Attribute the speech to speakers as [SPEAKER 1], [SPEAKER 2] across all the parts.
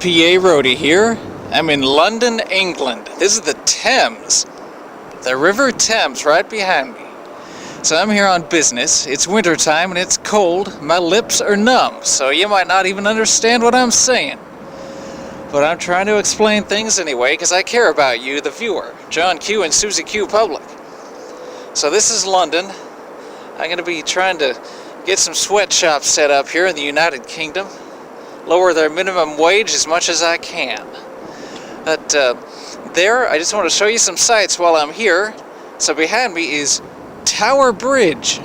[SPEAKER 1] P.A.Rody here. I'm in London, England. This is the Thames. The River Thames right behind me. So I'm here on business. It's winter time and it's cold. My lips are numb, so you might not even understand what I'm saying. But I'm trying to explain things anyway, because I care about you, the viewer. John Q and Susie Q Public. So this is London. I'm going to be trying to get some sweatshops set up here in the United Kingdom. Lower their minimum wage as much as I can. But there, I just want to show you some sights while I'm here. So behind me is Tower Bridge.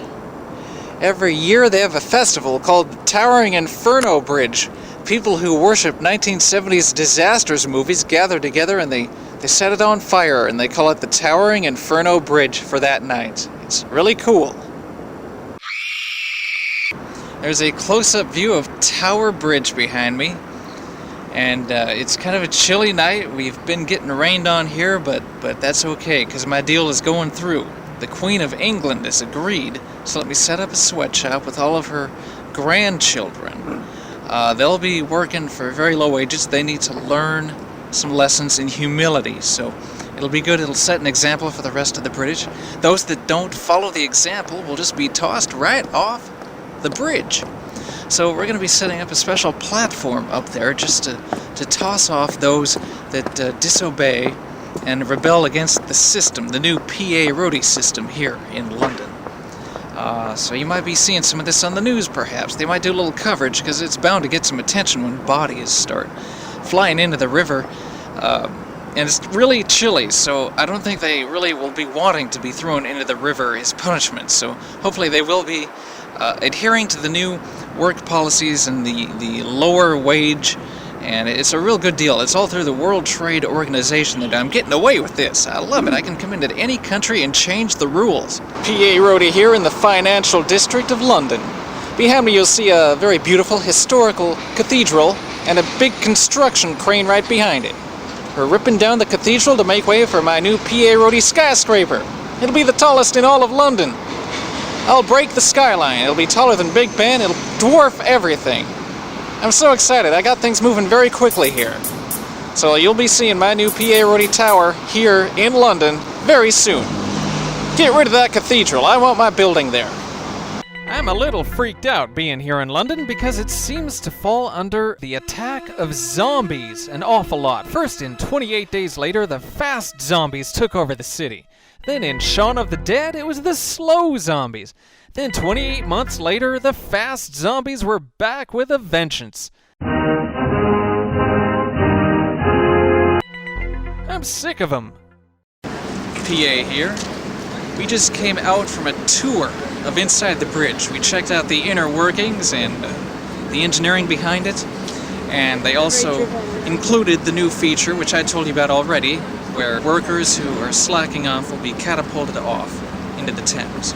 [SPEAKER 1] Every year they have a festival called the Towering Inferno Bridge. People who worship 1970s disasters movies gather together and they set it on fire, and they call it the Towering Inferno Bridge for that night. It's really cool. There's a close-up view of Tower Bridge behind me, and it's kind of a chilly night. We've been getting rained on here, but that's okay, because my deal is going through. The Queen of England has agreed to let me set up a sweatshop with all of her grandchildren. They'll be working for very low wages. They need to learn some lessons in humility, so it'll be good. It'll set an example for the rest of the British. Those that don't follow the example will just be tossed right off the bridge. So we're going to be setting up a special platform up there just to toss off those that disobey and rebel against the system, the new P.A.Rody system here in London. So you might be seeing some of this on the news, perhaps. They might do a little coverage, because it's bound to get some attention when bodies start flying into the river. And it's really chilly, so I don't think they really will be wanting to be thrown into the river as punishment. So hopefully they will be adhering to the new work policies and the lower wage, and it's a real good deal. It's all through the World Trade Organization that I'm getting away with this. I love it. I can come into any country and change the rules. P.A.Rody here in the financial district of London. Behind me you'll see a very beautiful historical cathedral and a big construction crane right behind it. We're ripping down the cathedral to make way for my new P.A.Rody skyscraper. It'll be the tallest in all of London. I'll break the skyline. It'll be taller than Big Ben. It'll dwarf everything. I'm so excited. I got things moving very quickly here. So you'll be seeing my new P.A.Rody Tower here in London very soon. Get rid of that cathedral. I want my building there.
[SPEAKER 2] I'm a little freaked out being here in London because it seems to fall under the attack of zombies an awful lot. First, in 28 Days Later, the fast zombies took over the city. Then in Shaun of the Dead, it was the slow zombies. Then 28 months later, the fast zombies were back with a vengeance. I'm sick of them.
[SPEAKER 1] PA here. We just came out from a tour of inside the bridge. We checked out the inner workings and the engineering behind it. And they also included the new feature, which I told you about already, where workers who are slacking off will be catapulted off into the Thames.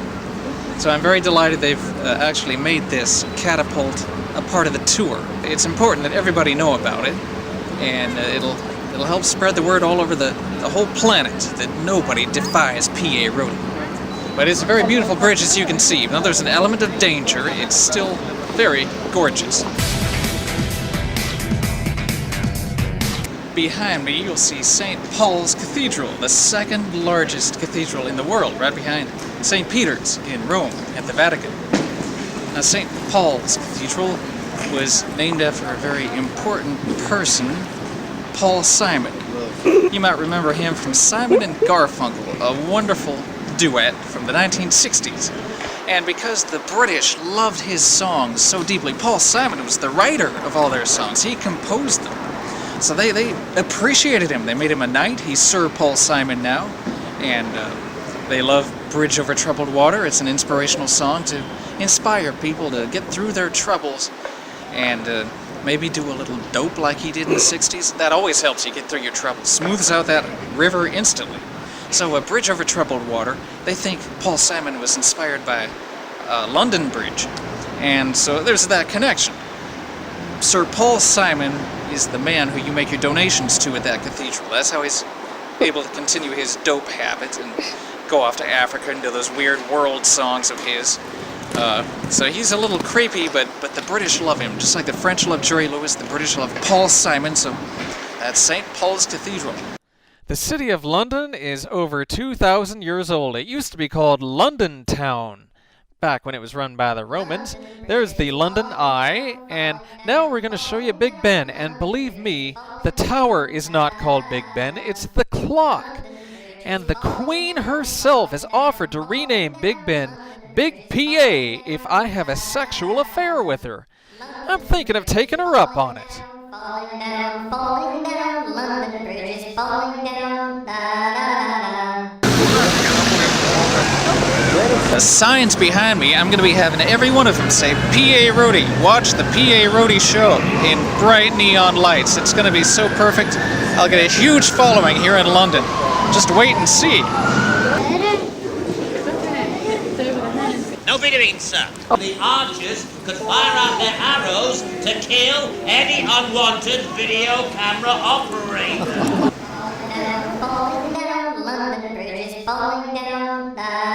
[SPEAKER 1] So I'm very delighted they've actually made this catapult a part of the tour. It's important that everybody know about it, and it'll help spread the word all over the whole planet that nobody defies P.A.Rody. But it's a very beautiful bridge, as you can see. Even though there's an element of danger, it's still very gorgeous. Behind me, you'll see St. Paul's Cathedral, the second largest cathedral in the world, right behind St. Peter's in Rome at the Vatican. Now, St. Paul's Cathedral was named after a very important person, Paul Simon. You might remember him from Simon and Garfunkel, a wonderful duet from the 1960s. And because the British loved his songs so deeply, Paul Simon was the writer of all their songs. He composed them. So they appreciated him. They made him a knight. He's Sir Paul Simon now. And they love Bridge Over Troubled Water. It's an inspirational song to inspire people to get through their troubles and maybe do a little dope like he did in the 60s. That always helps you get through your troubles. Smooths out that river instantly. So a Bridge Over Troubled Water, they think Paul Simon was inspired by London Bridge. And so there's that connection. Sir Paul Simon is the man who you make your donations to at that cathedral. That's how he's able to continue his dope habit and go off to Africa and do those weird world songs of his. So he's a little creepy, but the British love him. Just like the French love Jerry Lewis, the British love Paul Simon, so that's St. Paul's Cathedral.
[SPEAKER 2] The city of London is over 2,000 years old. It used to be called London Town, back when it was run by the Romans. There's the London Eye, and now we're going to show you Big Ben. And believe me, the tower is not called Big Ben, it's the clock. And the Queen herself has offered to rename Big Ben Big P.A. if I have a sexual affair with her. I'm thinking of taking her up on it.
[SPEAKER 3] Falling down, London Bridge is falling down, da, da, da, da.
[SPEAKER 1] The signs behind me, I'm going to be having every one of them say P.A.Rody. Watch the P.A.Rody show in bright neon lights. It's going to be so perfect. I'll get a huge following here in London. Just wait and see.
[SPEAKER 4] No bit of beans, sir. The archers could fire out their arrows to kill any unwanted video camera operator.
[SPEAKER 3] Falling down, London Bridge is falling down, da,